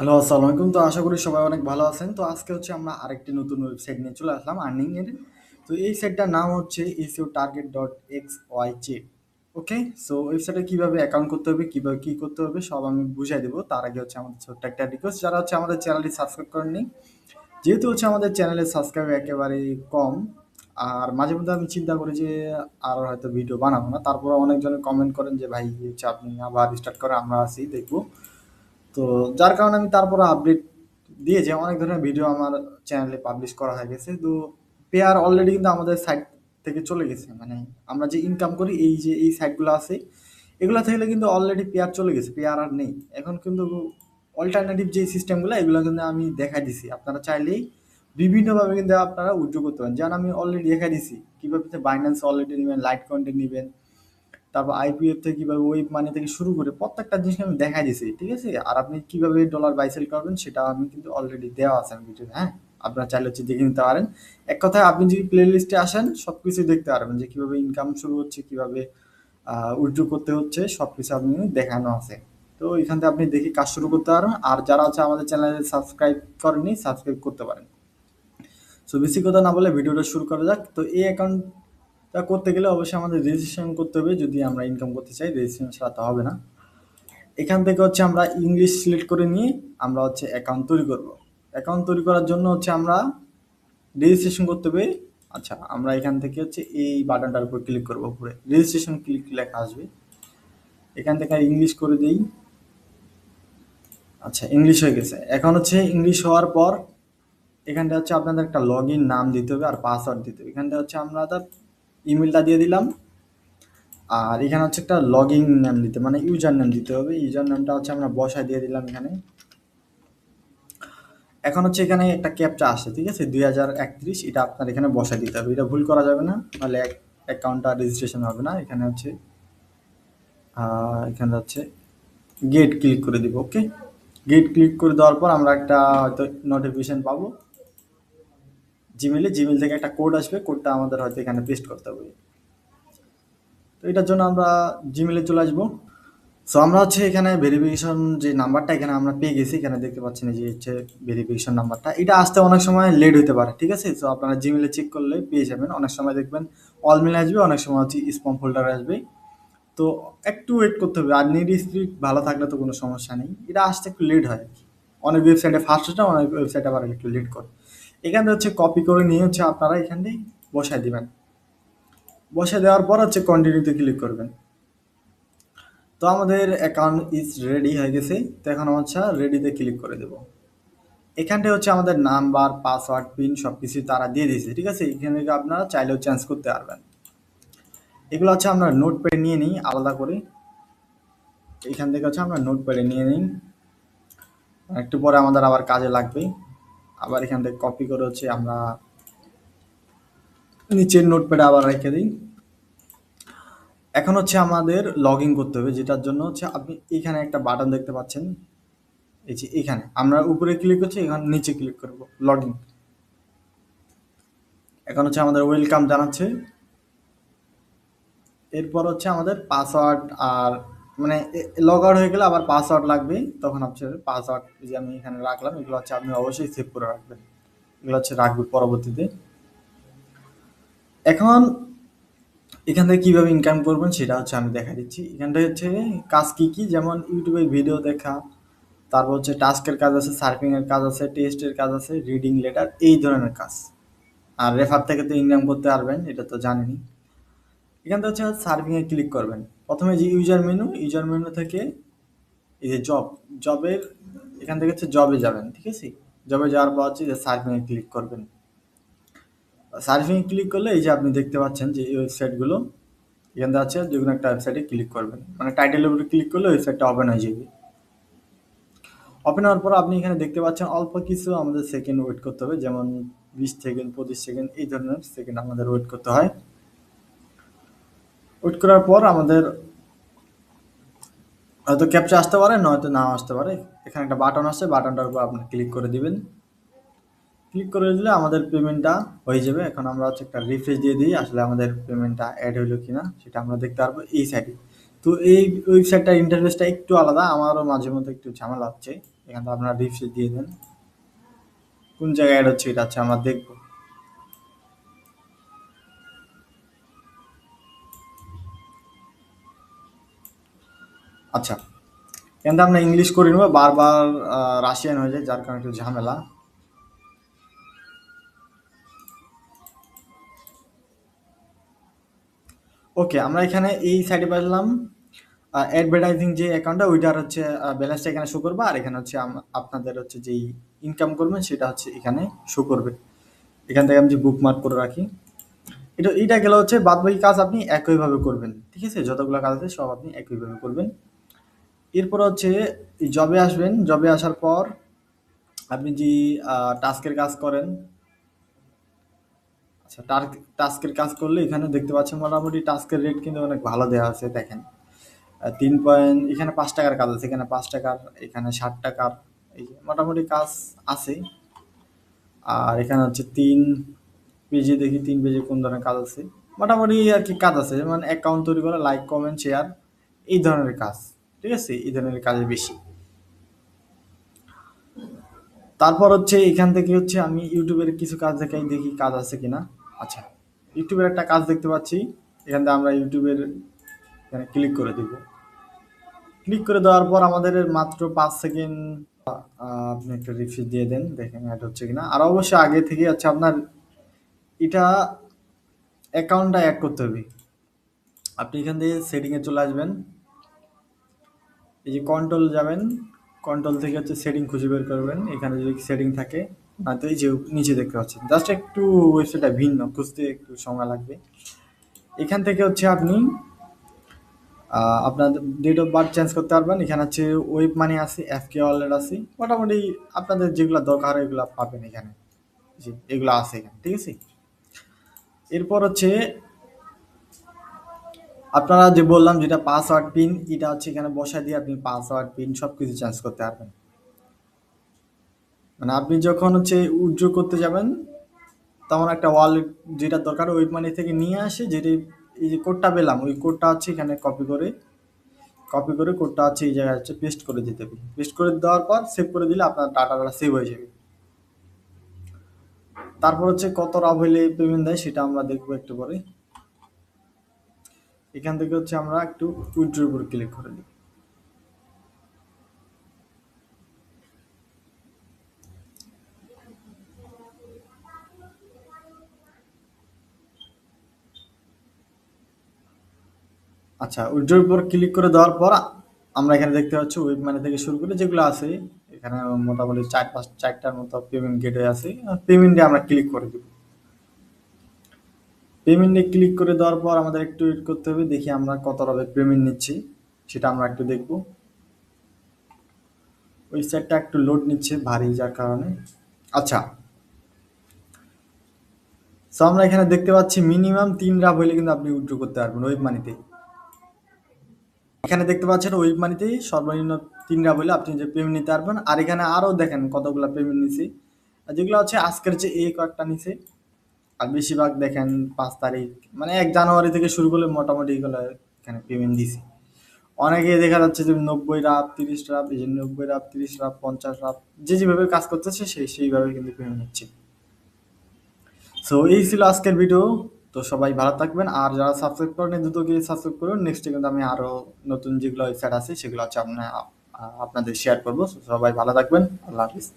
Hello, আসসালামু আলাইকুম। তো আশা করি সবাই অনেক ভালো আছেন। তো আজকে হচ্ছে আমরা আরেকটি নতুন ওয়েবসাইট নিয়ে চলে আসলাম আর্নিং এর। তো এই সাইটটার নাম হচ্ছে SEOtarget.xyz। ওকে, সো ওয়েবসাইটে কিভাবে অ্যাকাউন্ট করতে হবে, কিভাবে কি করতে হবে সব আমি বুঝাই দেবো। তার আগে হচ্ছে আমাদের ছোট্ট একটা রিকোয়েস্ট, যারা হচ্ছে আমাদের চ্যানেলটি সাবস্ক্রাইব করেননি, যেহেতু হচ্ছে আমাদের চ্যানেলের সাবস্ক্রাইব একেবারে কম, আর মাঝে মধ্যে আমি চিন্তা করি যে আর হয়তো ভিডিও বানাবো না, তারপরে অনেকজনে কমেন্ট করেন যে ভাই হচ্ছে আপনি আবার স্টার্ট করে আমরা আছি দেখবো। তো যার কারণে আমি তারপরে আপডেট দিয়ে যে অনেক ধরনের ভিডিও আমার চ্যানেলে পাবলিশ করা হয়ে গেছে। তো পেয়ার অলরেডি কিন্তু আমাদের সাইট থেকে চলে গেছে, মানে আমরা যে ইনকাম করি এই যে এই সাইটগুলো আছে এগুলো থেকে কিন্তু অলরেডি পেয়ার চলে গেছে, পেয়ার আর নেই এখন। কিন্তু অল্টারনেটিভ যে সিস্টেমগুলো এগুলো কিন্তু আমি দেখাই দিছি, আপনারা চাইলেই বিভিন্নভাবে কিন্তু আপনারা উদ্যোগ করতে পারেন। যেমন আমি অলরেডি দেখাই দিছি কীভাবে বাইন্যান্স অলরেডি নেবেন, লাইট কন্টেন্ট নেবেন, তারপর আইপিএফ থেকে কিভাবে ওয়েব মানি থেকে শুরু করে প্রত্যেকটা জিনিস আমি দেখাই দিছি, ঠিক আছে? আর আপনি কিভাবে ডলার বাই সেল করবেন সেটা আমি কিন্তু অলরেডি দেওয়া আছে আমি ভিডিও, হ্যাঁ? আপনারা চাইলে হচ্ছে দেখে নিতে পারেন। এক কথায় আপনি যদি প্লে লিস্টে আসেন সবকিছু দেখতে পারবেন যে কিভাবে ইনকাম শুরু হচ্ছে, কিভাবে উইথড্র করতে হচ্ছে, সবকিছু আপনি দেখানো আছে। তো এখান থেকে আপনি দেখে কাজ শুরু করতে পারেন। আর যারা হচ্ছে আমাদের চ্যানেলে সাবস্ক্রাইব করেনি সাবস্ক্রাইব করতে পারেন। সো বেশি কথা না বলে ভিডিওটা শুরু করা যাক। তো এই অ্যাকাউন্টটা করতে গেলে অবশ্যই আমাদের রেজিস্ট্রেশন করতে হবে, যদি আমরা ইনকাম করতে চাই। রেজিস্ট্রেশন ছাড়া তো হবে না। এখান থেকে হচ্ছে আমরা ইংলিশ সিলেক্ট করে নিয়ে আমরা হচ্ছে অ্যাকাউন্ট তৈরি করব। অ্যাকাউন্ট তৈরি করার জন্য হচ্ছে আমরা রেজিস্ট্রেশন করতে হবে। আচ্ছা, আমরা এখান থেকে হচ্ছে এই বাটনটার উপর ক্লিক করব, উপরে রেজিস্ট্রেশন ক্লিক লেখা আসবে। এখান থেকে ইংলিশ করে দিই। আচ্ছা, ইংলিশ হয়ে গেছে। এখন হচ্ছে ইংলিশ হওয়ার পর এখানটা হচ্ছে আপনাদের একটা লগ ইন নাম দিতে হবে আর পাসওয়ার্ড দিতে হবে। এখানটা হচ্ছে আমরা তার ইমেলটা দিয়ে দিলাম। আর এখানে হচ্ছে একটা লগ ইন নেম দিতে, মানে ইউজার নেম দিতে হবে। ইউজার নেমটা হচ্ছে আমরা বসায় দিয়ে দিলাম এখানে। এখন হচ্ছে এখানে একটা ক্যাপচা আসে, ঠিক আছে? 2031 এটা আপনার এখানে বসায় দিতে হবে, এটা ভুল করা যাবে না, নাহলে অ্যাকাউন্টটা রেজিস্ট্রেশন হবে না। এখানে হচ্ছে এখানে হচ্ছে গেট ক্লিক করে দিব। ওকে, গেট ক্লিক করে দেওয়ার পর আমরা একটা হয়তো নোটিফিকেশন পাবো জিমেলে। জিমেল থেকে একটা কোড আসবে, কোডটা আমাদের হয়তো এখানে পেস্ট করতে হবে। তো এটার জন্য আমরা জিমেলে চলে আসবো। সো আমরা হচ্ছে এখানে ভেরিফিকেশন যে নাম্বারটা এখানে আমরা পেয়ে গেছি, এখানে দেখতে পাচ্ছেন এই যে হচ্ছে ভেরিফিকেশন নাম্বারটা। এটা আসতে অনেক সময় লেট হতে পারে, ঠিক আছে? সো আপনারা জিমেলে চেক করলে পেয়ে যাবেন। অনেক সময় দেখবেন অল মেলে আসবে, অনেক সময় হচ্ছে স্প্যাম ফোল্ডারে আসবে। তো একটু ওয়েট করতে হবে। আর নেট স্পিড ভালো থাকলে তো কোনো সমস্যা নেই, এটা আসতে একটু লেট হয় আর কি। অনেক ওয়েবসাইটে ফাস্ট হচ্ছে, অনেক ওয়েবসাইটে আবার একটু লেট করে। এখান থেকে হচ্ছে কপি করে নিয়ে হচ্ছে আপনারা এখানটাই বসায় দিবেন। বসায় দেওয়ার পর হচ্ছে কন্টিনিউতে ক্লিক করবেন। তো আমাদের অ্যাকাউন্ট ইজ রেডি হয়ে গেছে। তো এখন হচ্ছে রেডিতে ক্লিক করে দেব। এখানটায় হচ্ছে আমাদের নাম্বার, পাসওয়ার্ড, পিন সবকিছু তারা দিয়ে দিয়েছে, ঠিক আছে? এখান থেকে আপনারা চাইলেও চেঞ্জ করতে পারবেন। এগুলো হচ্ছে আমরা নোটপ্যাডে নিয়ে নিই আলাদা করে। এখান থেকে হচ্ছে আমরা নোটপ্যাডে নিয়ে নিই, একটু পরে আমাদের আবার কাজে লাগবে। আবার এখান থেকে কপি করে হচ্ছে আমরা নিচের নোটপ্যাডে আবার রেখে দিই। এখন হচ্ছে আমাদের লগ ইন করতে হবে, যেটার জন্য হচ্ছে আপনি এখানে একটা বাটন দেখতে পাচ্ছেন, এই যে এখানে আমরা উপরে ক্লিক করছি, এখানে নিচে ক্লিক করব লগ ইন। এখন হচ্ছে আমাদের ওয়েলকাম জানাচ্ছে। এরপর হচ্ছে আমাদের পাসওয়ার্ড, আর মানে লগ আউট হয়ে গেলে আবার পাসওয়ার্ড লাগবে, তখন হচ্ছে পাসওয়ার্ড যে আমি এখানে রাখলাম এগুলো হচ্ছে আপনি অবশ্যই সেভ করে রাখবেন। এগুলো হচ্ছে রাখবে পরবর্তীতে। এখন এখান থেকে কীভাবে ইনকাম করবেন সেটা হচ্ছে আমি দেখা দিচ্ছি। এখানটায় হচ্ছে কাজ কী কী, যেমন ইউটিউবে ভিডিও দেখা, তারপর হচ্ছে টাস্কের কাজ আছে, সার্ফিংয়ের কাজ আছে, টেস্টের কাজ আছে, রিডিং লেটার, এই ধরনের কাজ। আর রেফার থেকে তো ইনকাম করতে পারবেন, এটা তো জানেনই। এখান থেকে হচ্ছে সার্ভিংয়ে ক্লিক করবেন। প্রথমে যে ইউজার মেনু থেকে এই যে জবের এখান থেকে হচ্ছে জবে যাবেন, ঠিক আছে? জবে যাওয়ার পর হচ্ছে যে সার্ভিংয়ে ক্লিক করবেন। সার্ভিংয়ে ক্লিক করলে এই যে আপনি দেখতে পাচ্ছেন যে এই ওয়েবসাইটগুলো এখান থেকে আছে, যে কোনো একটা ওয়েবসাইটে ক্লিক করবেন, মানে টাইটেলের উপরে ক্লিক করলে ওয়েবসাইটটা ওপেন হয়ে যাবে। ওপেন হওয়ার পর আপনি এখানে দেখতে পাচ্ছেন অল্প কিছু আমাদের সেকেন্ড ওয়েট করতে হবে, যেমন 20 সেকেন্ড, 25 সেকেন্ড, এই ধরনের সেকেন্ড আমাদের ওয়েট করতে হয়। ওয়েট করার পর আমাদের হয়তো ক্যাপচা আসতে পারে, নয়তো নাও আসতে পারে। এখানে একটা বাটন আসছে, বাটনটার উপর আপনি ক্লিক করে দিবেন। ক্লিক করে দিলে আমাদের পেমেন্টটা হয়ে যাবে। এখন আমরা হচ্ছে একটা রিফ্রেশ দিয়ে দিই, আসলে আমাদের পেমেন্টটা অ্যাড হইলো কিনা সেটা আমরা দেখতে পারবো এই সাইডে। তো এই ওয়েবসাইটটার ইন্টারফেসটা একটু আলাদা, আমারও মাঝে মধ্যে একটু ঝামেলা হচ্ছে। এখান থেকে আপনারা রিফ্রেশ দিয়ে দেন। কোন জায়গায় অ্যাড হচ্ছে এটা হচ্ছে আমরা দেখবো। আচ্ছা, এখান থেকে আমরা ইংলিশ করে নেবো, বারবার রাশিয়ান হয়ে যায়, যার কারণে একটু ঝামেলা। ওকে, আমরা এখানে এই সাইডে পেলাম অ্যাডভার্টাইজিং যে অ্যাকাউন্টটা, ওইটার হচ্ছে ব্যালেন্সটা এখানে শো করবে, আর এখানে হচ্ছে আপনাদের হচ্ছে যেই ইনকাম করবেন সেটা হচ্ছে এখানে শো করবে। এখান থেকে আমি যে বুকমার্ক করে রাখি, এইটা গেলে হচ্ছে বাদ বাকি কাজ আপনি একইভাবে করবেন, ঠিক আছে? যতগুলো কাজ আছে সব আপনি একইভাবে করবেন। এরপর হচ্ছে এই জবে আসবেন, জবে আসার পর আপনি যে টাস্কের কাজ করেন, আচ্ছা টাস্কের কাজ করলে এখানে দেখতে পাচ্ছেন মোটামুটি টাস্কের রেট কিন্তু অনেক ভালো দেওয়া আছে, দেখেন 3 পয়েন্ট, এখানে 5 টাকার কাজ আছে, এখানে 5 টাকার, এখানে 60 টাকার, এই যে মোটামুটি কাজ আছে। আর এখানে হচ্ছে 3 পেজে, দেখি 3 পেজে কোন ধরনের কাজ আছে, মোটামুটি আর কি কাজ আছে, যেমন অ্যাকাউন্ট তৈরি করা, লাইক কমেন্ট শেয়ার, এই ধরনের কাজ, ঠিক আছে? এই ধরনের কাজে বেশি। তারপর হচ্ছে এখান থেকে হচ্ছে আমি ইউটিউবের কিছু কাজ দেখাই, দেখি কাজ আছে কিনা। আচ্ছা, ইউটিউবের একটা কাজ দেখতে পাচ্ছি, এখান থেকে আমরা ইউটিউবের এখানে ক্লিক করে দিব। ক্লিক করে দেওয়ার পর আমাদের মাত্র 5 সেকেন্ড, আপনি একটা রিফ্রেশ দিয়ে দেন, দেখেন অ্যাড হচ্ছে কিনা। আর অবশ্যই আগে থেকে হচ্ছে আপনার এটা অ্যাকাউন্টটা অ্যাড করতে হবে। আপনি এখান থেকে সেটিংয়ে চলে আসবেন, এই যে কন্ট্রোল যাবেন, কন্ট্রোল থেকে হচ্ছে সেটিং খুঁজে বের করবেন, এখানে যদি সেটিং থাকে, না তো এই যে নিচে দেখতে পাচ্ছেন, জাস্ট একটু ওয়েবসাইটটা ভিন্ন, খুঁজতে একটু সময় লাগবে। এখান থেকে হচ্ছে আপনি আপনার ডেট অফ বার্থ চেঞ্জ করতে পারবেন। এখানে হচ্ছে ওয়েব মানি আছে, এফকে ওয়ালেট আছে, মোটামুটি আপনাদের যেগুলো দরকার হয় এগুলো পাবেন এখানে, জি এগুলো আছে এখানে, ঠিক আছে? এরপর হচ্ছে আপনারা যে বললাম যেটা পাসওয়ার্ড পিন, এটা হচ্ছে এখানে বসায় দিয়ে আপনি পাসওয়ার্ড পিন সব কিছু চেঞ্জ করতে পারবেন। মানে আপনি যখন হচ্ছে উইথড্র করতে যাবেন, তখন একটা ওয়ালেট যেটা দরকার ওয়েব মানি থেকে নিয়ে আসে, যেটি এই যে কোডটা পেলাম, ওই কোডটা হচ্ছে এখানে কপি করে কোডটা হচ্ছে এই জায়গায় হচ্ছে পেস্ট করে দিতে হবে। পেস্ট করে দেওয়ার পর সেভ করে দিলে আপনার ডাটাটা সেভ হয়ে যাবে। তারপর হচ্ছে কত রাব হইলে পেমেন্ট দেয় সেটা আমরা দেখবো একটু পরে। এখান থেকে হচ্ছে আমরা একটু উইথড্রর উপর ক্লিক করে দিই। আচ্ছা, উইথড্রর উপর ক্লিক করে দেওয়ার পর আমরা এখানে দেখতে পাচ্ছি ওয়েব মানি থেকে শুরু করে যেগুলো আছে, এখানে মোটামুটি 4-5টার মতো পেমেন্ট গেটওয়ে আছে। পেমেন্টে আমরা ক্লিক করে দিব। পেমেন্টে ক্লিক করে দেওয়ার পর আমাদের একটু ওয়েট করতে হবে, দেখি আমরা কত রবে পেমেন্ট নিচ্ছি সেটা আমরা একটু দেখব। ওয়েবসাইটটা একটু লোড নিচ্ছে ভারী, যার কারণে। আচ্ছা, সো আমরা এখানে দেখতে পাচ্ছি মিনিমাম 3 রাব হইলে কিন্তু আপনি উইথড্র করতে পারবেন ওয়েব মানিতে। এখানে দেখতে পাচ্ছেন ওয়েব মানিতে সর্বনিম্ন 3 রাব হইলে আপনি যে পেমেন্ট নিতে পারবেন। আর এখানে আরও দেখেন কতগুলো পেমেন্ট নিছি, আর যেগুলো হচ্ছে আজকের যে এই কয়েকটা নিছে, আর বেশিরভাগ দেখেন 5 তারিখ, মানে 1 জানুয়ারি থেকে শুরু করলে মোটামুটি এগুলো এখানে পেমেন্ট দিছি। অনেকে দেখা যাচ্ছে যে 90 রাব, 30 রাব, এই যে 90 রাব, 30 রাব, 50 রাব, যে যেভাবে কাজ করতেছে সেইভাবে কিন্তু পেমেন্ট নিচ্ছে। সো এই ছিল আজকের ভিডিও। তো সবাই ভালো থাকবেন, আর যারা সাবস্ক্রাইব করেন দ্রুত গিয়ে সাবস্ক্রাইব করুন। নেক্সটে কিন্তু আমি আরো নতুন যেগুলো ওয়েবসাইট আছে সেগুলো হচ্ছে আপনাদের শেয়ার করবো। সবাই ভালো থাকবেন, আল্লাহ হাফিজ।